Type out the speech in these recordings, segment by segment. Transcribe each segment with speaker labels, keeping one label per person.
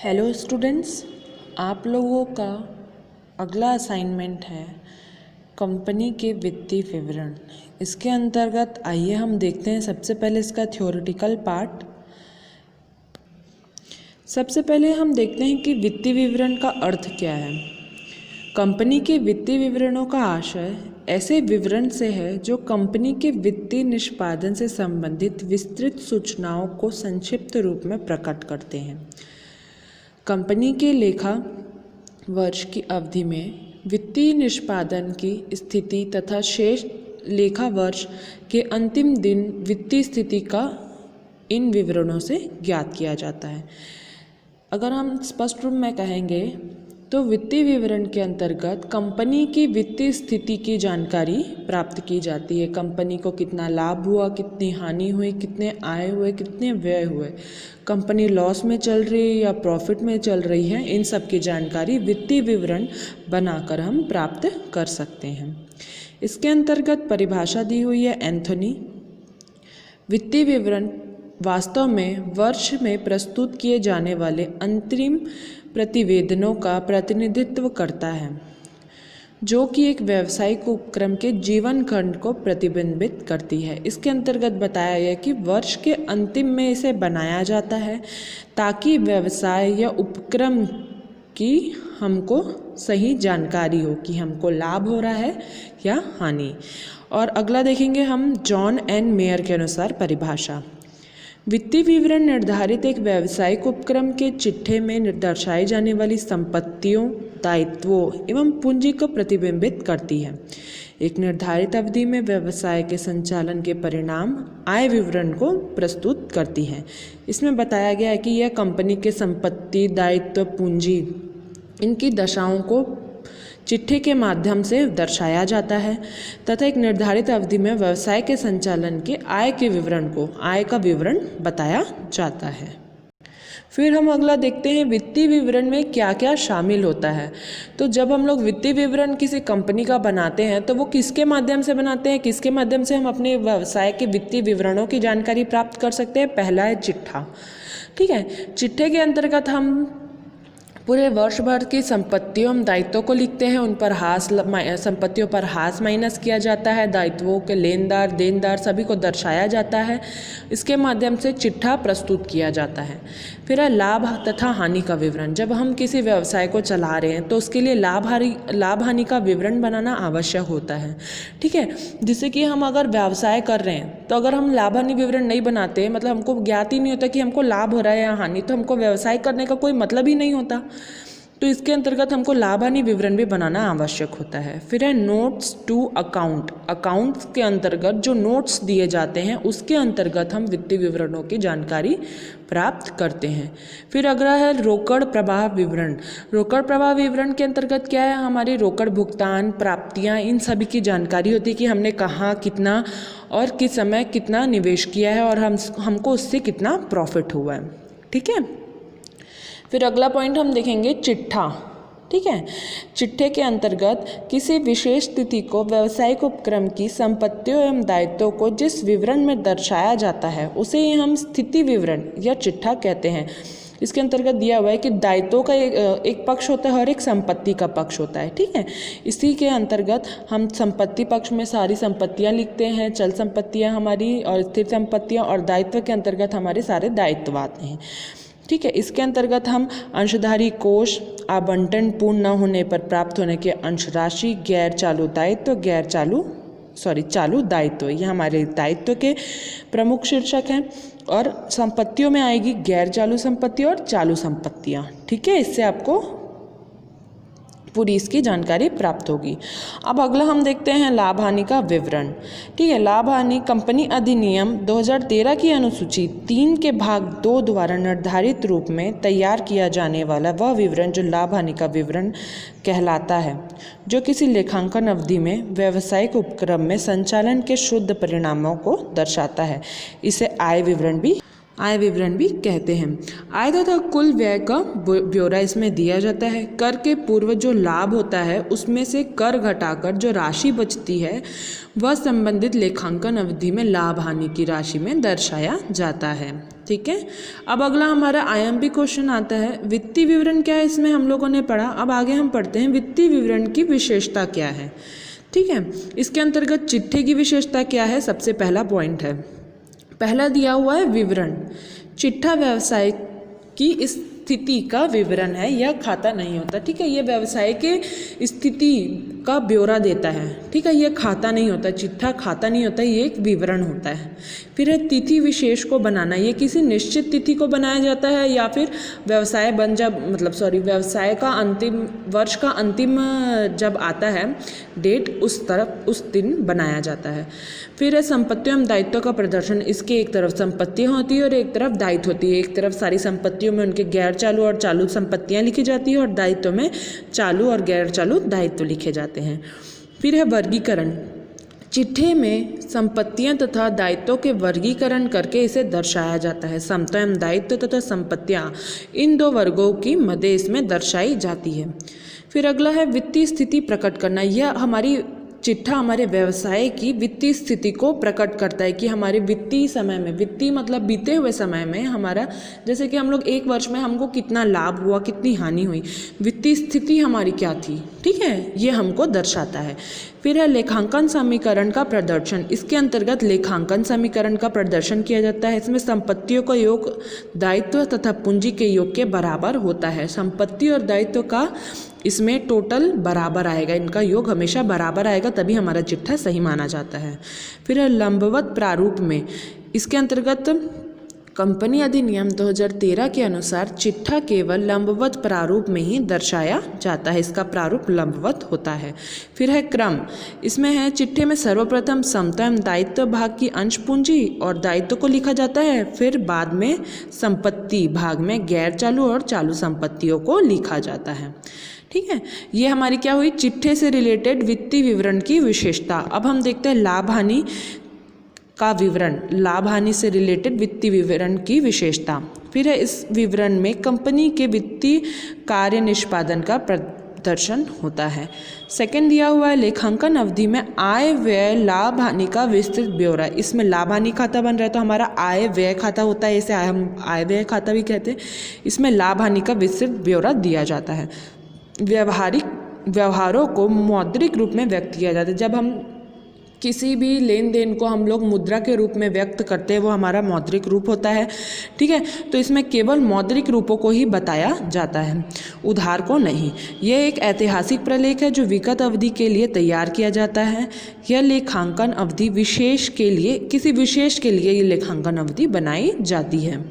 Speaker 1: Hello students, आप लोगों का अगला असाइनमेंट है कंपनी के वित्तीय विवरण। इसके अंतर्गत आइए हम देखते हैं सबसे पहले इसका थ्योरेटिकल पार्ट। सबसे पहले हम देखते हैं कि वित्तीय विवरण का अर्थ क्या है। कंपनी के वित्तीय विवरणों का आशय ऐसे विवरण से है जो कंपनी के वित्तीय निष्पादन से संबंधित विस्तृत सूचनाओं को संक्षिप्त रूप में प्रकट करते हैं। कंपनी के लेखा वर्ष की अवधि में वित्तीय निष्पादन की स्थिति तथा शेष लेखा वर्ष के अंतिम दिन वित्तीय स्थिति का इन विवरणों से ज्ञात किया जाता है। अगर हम स्पष्ट रूप में कहेंगे तो वित्तीय विवरण के अंतर्गत कंपनी की वित्तीय स्थिति की जानकारी प्राप्त की जाती है। कंपनी को कितना लाभ हुआ, कितनी हानि हुई, कितने आय हुए, कितने व्यय हुए, कंपनी लॉस में चल रही है या प्रॉफिट में चल रही है, इन सब की जानकारी वित्तीय विवरण बनाकर हम प्राप्त कर सकते हैं। इसके अंतर्गत परिभाषा दी हुई है एंथोनी। वित्तीय विवरण वास्तव में वर्ष में प्रस्तुत किए जाने वाले अंतरिम प्रतिवेदनों का प्रतिनिधित्व करता है, जो कि एक व्यावसायिक उपक्रम के जीवन खंड को प्रतिबिंबित करती है। इसके अंतर्गत बताया गया कि वर्ष के अंतिम में इसे बनाया जाता है ताकि व्यवसाय या उपक्रम की हमको सही जानकारी हो कि हमको लाभ हो रहा है या हानि। और अगला देखेंगे हम जॉन एन मेयर के अनुसार परिभाषा। वित्तीय विवरण निर्धारित एक व्यावसायिक उपक्रम के चिट्ठे में दर्शाई जाने वाली संपत्तियों, दायित्वों एवं पूंजी को प्रतिबिंबित करती है। एक निर्धारित अवधि में व्यवसाय के संचालन के परिणाम आय विवरण को प्रस्तुत करती है। इसमें बताया गया है कि यह कंपनी के संपत्ति, दायित्व, पूंजी, इनकी दशाओं को चिट्ठे के माध्यम से दर्शाया जाता है तथा एक निर्धारित अवधि में व्यवसाय के संचालन के आय के विवरण को आय का विवरण बताया जाता है। फिर हम अगला देखते हैं वित्तीय विवरण में क्या क्या शामिल होता है। तो जब हम लोग वित्तीय विवरण किसी कंपनी का बनाते हैं तो वो किसके माध्यम से बनाते हैं, किसके माध्यम से हम अपने व्यवसाय के वित्तीय विवरणों की जानकारी प्राप्त कर सकते हैं। पहला है चिट्ठा। ठीक है, चिट्ठे के अंतर्गत हम पूरे वर्ष भर की संपत्तियों एवं दायित्वों को लिखते हैं। उन पर संपत्तियों पर हास माइनस किया जाता है, दायित्वों के लेनदार, देनदार सभी को दर्शाया जाता है। इसके माध्यम से चिट्ठा प्रस्तुत किया जाता है। फिर है लाभ तथा हानि का विवरण। जब हम किसी व्यवसाय को चला रहे हैं तो उसके लिए लाभ हानि का विवरण बनाना आवश्यक होता है। ठीक है, जिससे कि हम अगर व्यवसाय कर रहे हैं तो अगर हम लाभ हानि विवरण नहीं बनाते, मतलब हमको ज्ञात ही नहीं होता कि हमको लाभ हो रहा है या हानि, तो हमको व्यवसाय करने का कोई मतलब ही नहीं होता। तो इसके अंतर्गत हमको लाभ हानि विवरण भी बनाना आवश्यक होता है। फिर है नोट्स टू अकाउंट। अकाउंट्स के अंतर्गत जो नोट्स दिए जाते हैं उसके अंतर्गत हम वित्तीय विवरणों की जानकारी प्राप्त करते हैं। फिर अगला है रोकड़ प्रवाह विवरण। रोकड़ प्रवाह विवरण के अंतर्गत क्या है, हमारी रोकड़ भुगतान, प्राप्तियां, इन सभी की जानकारी होती है कि हमने कहाँ, कितना और किस समय कितना निवेश किया है और हमको उससे कितना प्रॉफिट हुआ है। ठीक है, फिर अगला पॉइंट हम देखेंगे चिट्ठा। ठीक है, चिट्ठे के अंतर्गत किसी विशेष तिथि को व्यावसायिक उपक्रम की संपत्तियों एवं दायित्वों को जिस विवरण में दर्शाया जाता है उसे ही हम स्थिति विवरण या चिट्ठा कहते हैं। इसके अंतर्गत दिया हुआ है कि दायित्वों का एक पक्ष होता है और एक संपत्ति का पक्ष होता है। ठीक है, इसी के अंतर्गत हम संपत्ति पक्ष में सारी संपत्तियां लिखते हैं, चल संपत्तियां हमारी और स्थिर संपत्तियां, और दायित्व के अंतर्गत हमारे सारे दायित्व आते हैं। ठीक है, इसके अंतर्गत हम अंशधारी कोष, आवंटन पूर्ण न होने पर प्राप्त होने के अंश राशि, गैर चालू दायित्व, चालू दायित्व, ये हमारे दायित्व के प्रमुख शीर्षक हैं। और संपत्तियों में आएगी गैर चालू संपत्ति और चालू संपत्तियां। ठीक है, इससे आपको पूरी इसकी जानकारी प्राप्त होगी। अब अगला हम देखते हैं लाभ हानि का विवरण। ठीक है, लाभ हानि कंपनी अधिनियम 2013 की अनुसूची 3 के भाग 2 द्वारा निर्धारित रूप में तैयार किया जाने वाला वह विवरण जो लाभ हानि का विवरण कहलाता है, जो किसी लेखांकन अवधि में व्यावसायिक उपक्रम में संचालन के शुद्ध परिणामों को दर्शाता है। इसे आय विवरण भी आय विवरण भी कहते हैं। आय तथा कुल व्यय का ब्यौरा इसमें दिया जाता है। कर के पूर्व जो लाभ होता है उसमें से कर घटाकर जो राशि बचती है वह संबंधित लेखांकन अवधि में लाभ हानि की राशि में दर्शाया जाता है। ठीक है, अब अगला हमारा आईएमपी क्वेश्चन आता है। वित्तीय विवरण क्या है, इसमें हम लोगों ने पढ़ा। अब आगे हम पढ़ते हैं वित्तीय विवरण की विशेषता क्या है। ठीक है, इसके अंतर्गत चिट्ठे की विशेषता क्या है, सबसे पहला पॉइंट है। पहला दिया हुआ है विवरण। चिट्ठा व्यवसाय की स्थिति का विवरण है, यह खाता नहीं होता। ठीक है, यह व्यवसाय के स्थिति का ब्यौरा देता है। ठीक है, यह खाता नहीं होता, चिट्ठा खाता नहीं होता, ये एक विवरण होता है। फिर है तिथि विशेष को बनाना। ये किसी निश्चित तिथि को बनाया जाता है या फिर व्यवसाय व्यवसाय का अंतिम वर्ष का अंतिम जब आता है डेट उस दिन बनाया जाता है। फिर है संपत्तियों एवं दायित्व का प्रदर्शन। इसके एक तरफ संपत्तियां होती है और एक तरफ दायित्व होती है। एक तरफ सारी संपत्तियों में उनके गैर चालू और चालू संपत्तियां लिखी जाती है और दायित्व में चालू और गैर चालू दायित्व लिखे जाते हैं। फिर है वर्गीकरण। चिट्ठे में संपत्तियां तथा दायित्वों के वर्गीकरण करके इसे दर्शाया जाता है। समता एवं दायित्व तथा संपत्तियां, इन दो वर्गों की मध्य इसमें दर्शाई जाती है। फिर अगला है वित्तीय स्थिति प्रकट करना। यह हमारी चिट्ठा हमारे व्यवसाय की वित्तीय स्थिति को प्रकट करता है कि हमारे वित्तीय समय में, वित्तीय मतलब बीते हुए समय में हमारा, जैसे कि हम लोग एक वर्ष में हमको कितना लाभ हुआ, कितनी हानि हुई, वित्तीय स्थिति हमारी क्या थी। ठीक है, ये हमको दर्शाता है। फिर है लेखांकन समीकरण का प्रदर्शन। इसके अंतर्गत लेखांकन समीकरण का प्रदर्शन किया जाता है। इसमें संपत्तियों का योग दायित्व तथा पूंजी के योग के बराबर होता है। संपत्ति और दायित्व का इसमें टोटल बराबर आएगा, इनका योग हमेशा बराबर आएगा, तभी हमारा चिट्ठा सही माना जाता है। फिर है लंबवत प्रारूप में। इसके अंतर्गत कंपनी अधिनियम 2013 के अनुसार चिट्ठा केवल लंबवत प्रारूप में ही दर्शाया जाता है, इसका प्रारूप लंबवत होता है। फिर है क्रम। इसमें है चिट्ठे में सर्वप्रथम समता एवं दायित्व भाग की अंश पूंजी और दायित्व को लिखा जाता है। फिर बाद में संपत्ति भाग में गैर चालू और चालू संपत्तियों को लिखा जाता है। ठीक है, ये हमारी क्या हुई, चिट्ठे से रिलेटेड वित्तीय विवरण की विशेषता। अब हम देखते हैं लाभ हानि का विवरण। लाभ हानि से रिलेटेड वित्तीय विवरण की विशेषता। फिर है इस विवरण में कंपनी के वित्तीय कार्य निष्पादन का प्रदर्शन होता है। सेकंड दिया हुआ है लेखांकन अवधि में आय व्यय लाभ हानि का विस्तृत ब्यौरा। इसमें लाभ हानि खाता बन रहा है तो हमारा आय व्यय खाता होता है, इसे हम आय व्यय खाता भी कहते हैं। इसमें लाभ हानि का विस्तृत ब्यौरा दिया जाता है। व्यवहारों को मौद्रिक रूप में व्यक्त किया जाता है। जब हम किसी भी लेन देन को हम लोग मुद्रा के रूप में व्यक्त करते हैं वो हमारा मौद्रिक रूप होता है। ठीक है, तो इसमें केवल मौद्रिक रूपों को ही बताया जाता है, उधार को नहीं। यह एक ऐतिहासिक प्रलेख है जो विगत अवधि के लिए तैयार किया जाता है। यह लेखांकन अवधि विशेष के लिए, किसी विशेष के लिए ये लेखांकन अवधि बनाई जाती है।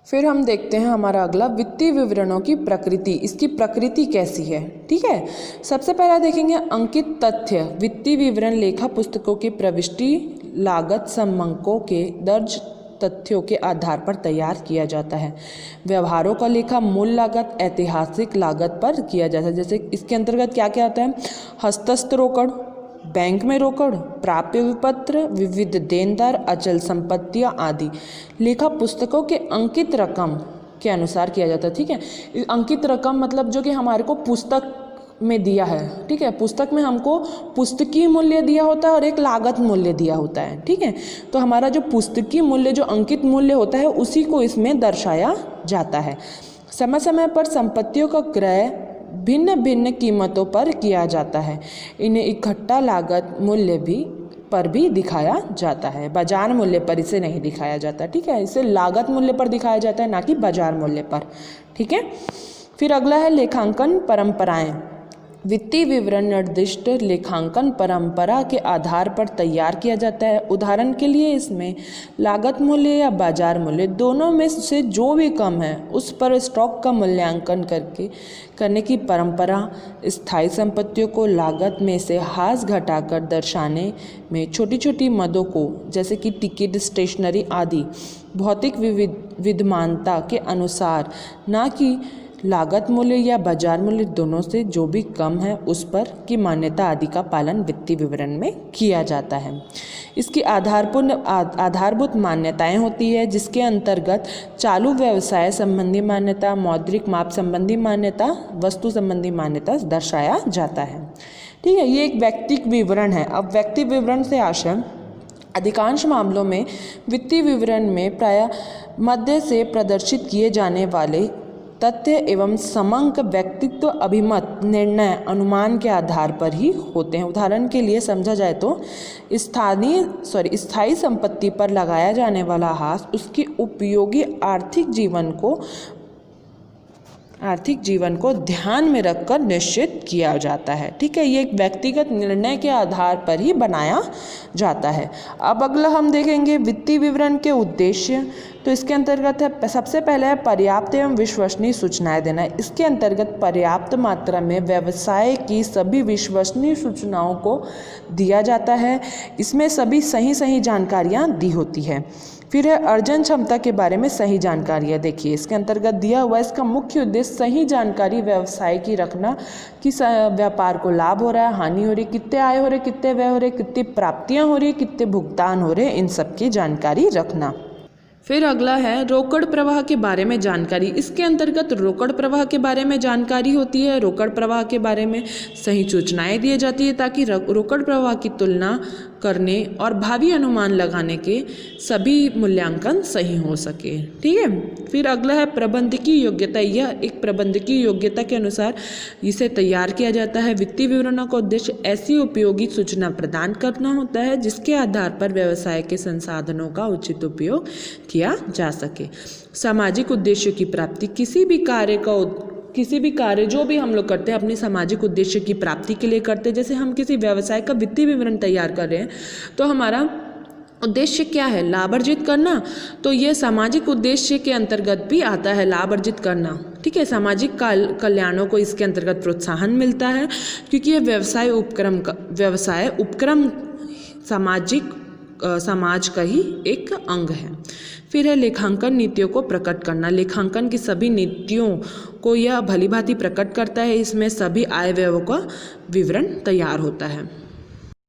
Speaker 1: फिर हम देखते हैं हमारा अगला वित्तीय विवरणों की प्रकृति। इसकी प्रकृति कैसी है। ठीक है, सबसे पहला देखेंगे अंकित तथ्य। वित्तीय विवरण लेखा पुस्तकों की प्रविष्टि लागत समंकों के दर्ज तथ्यों के आधार पर तैयार किया जाता है। व्यवहारों का लेखा मूल लागत ऐतिहासिक लागत पर किया जाता है। जैसे इसके अंतर्गत क्या क्या आता है, हस्तस्थ रोकड़, बैंक में रोकड़, प्राप्य विपत्र, विविध देनदार, अचल संपत्तियां आदि लेखा पुस्तकों के अंकित रकम के अनुसार किया जाता है। ठीक है, अंकित रकम मतलब जो कि हमारे को पुस्तक में दिया है। ठीक है, पुस्तक में हमको पुस्तकीय मूल्य दिया होता है और एक लागत मूल्य दिया होता है। ठीक है, तो हमारा जो पुस्तकीय मूल्य, जो अंकित मूल्य होता है, उसी को इसमें दर्शाया जाता है। समय समय पर संपत्तियों का क्रय भिन्न भिन्न कीमतों पर किया जाता है। इन्हें इकट्ठा लागत मूल्य पर भी दिखाया जाता है, बाजार मूल्य पर इसे नहीं दिखाया जाता। ठीक है, इसे लागत मूल्य पर दिखाया जाता है, ना कि बाजार मूल्य पर। ठीक है, फिर अगला है लेखांकन परंपराएं। वित्तीय विवरण निर्दिष्ट लेखांकन परंपरा के आधार पर तैयार किया जाता है। उदाहरण के लिए इसमें लागत मूल्य या बाजार मूल्य दोनों में से जो भी कम है उस पर स्टॉक का मूल्यांकन करने की परंपरा, स्थायी संपत्तियों को लागत में से हास घटाकर दर्शाने में छोटी छोटी मदों को, जैसे कि टिकट, स्टेशनरी आदि भौतिक विद्यमानता के अनुसार, ना कि लागत मूल्य या बाजार मूल्य दोनों से जो भी कम है उस पर की मान्यता आदि का पालन वित्तीय विवरण में किया जाता है। इसकी आधारभूत मान्यताएं होती है जिसके अंतर्गत चालू व्यवसाय संबंधी मान्यता, मौद्रिक माप संबंधी मान्यता, वस्तु संबंधी मान्यता दर्शाया जाता है। ठीक है, ये एक व्यक्तिक विवरण है। अब व्यक्ति विवरण से आशय अधिकांश मामलों में वित्तीय विवरण में प्रायः मध्य से प्रदर्शित किए जाने वाले तथ्य एवं समग्र व्यक्तित्व, अभिमत, निर्णय, अनुमान के आधार पर ही होते हैं। उदाहरण के लिए समझा जाए तो स्थायी संपत्ति पर लगाया जाने वाला हाथ उसके उपयोगी आर्थिक जीवन को ध्यान में रखकर निश्चित किया जाता है। ठीक है, ये एक व्यक्तिगत निर्णय के आधार पर ही बनाया जाता है। अब अगला हम देखेंगे वित्तीय विवरण के उद्देश्य। तो इसके अंतर्गत है, सबसे पहले है पर्याप्त एवं विश्वसनीय सूचनाएं देना। इसके अंतर्गत पर्याप्त मात्रा में व्यवसाय की सभी विश्वसनीय सूचनाओं को दिया जाता है। इसमें सभी सही जानकारियां दी होती है। फिर है अर्जन क्षमता के बारे में सही जानकारियाँ। देखिए इसके अंतर्गत दिया हुआ इसका मुख्य उद्देश्य सही जानकारी व्यवसाय की रखना कि व्यापार को लाभ हो रहा है, हानि हो रही, कितने आय हो रहे, कितने व्यय हो रहे, कितनी प्राप्तियाँ हो रही, कितने भुगतान हो रहे, इन सब की जानकारी रखना। फिर अगला है रोकड़ प्रवाह के बारे में जानकारी। इसके अंतर्गत रोकड़ प्रवाह के बारे में जानकारी होती है। रोकड़ प्रवाह के बारे में सही सूचनाएं दी जाती है ताकि रोकड़ प्रवाह की तुलना करने और भावी अनुमान लगाने के सभी मूल्यांकन सही हो सके। ठीक है, फिर अगला है प्रबंधकीय योग्यता। यह एक प्रबंधकीय योग्यता के अनुसार इसे तैयार किया जाता है। वित्तीय विवरणों का उद्देश्य ऐसी उपयोगी सूचना प्रदान करना होता है जिसके आधार पर व्यवसाय के संसाधनों का उचित उपयोग किया जा सके। सामाजिक उद्देश्यों की प्राप्ति। किसी भी कार्य जो भी हम लोग करते हैं अपने सामाजिक उद्देश्य की प्राप्ति के लिए करते हैं। जैसे हम किसी व्यवसाय का वित्तीय विवरण तैयार कर रहे हैं तो हमारा उद्देश्य क्या है, लाभ अर्जित करना। तो ये सामाजिक उद्देश्य के अंतर्गत भी आता है लाभ अर्जित करना। ठीक है, सामाजिक कल्याणों को इसके अंतर्गत प्रोत्साहन मिलता है क्योंकि ये व्यवसाय उपक्रम समाज का ही एक अंग है। फिर है लेखांकन नीतियों को प्रकट करना। लेखांकन की सभी नीतियों को यह भलीभांति प्रकट करता है। इसमें सभी आय व्ययों का विवरण तैयार होता है।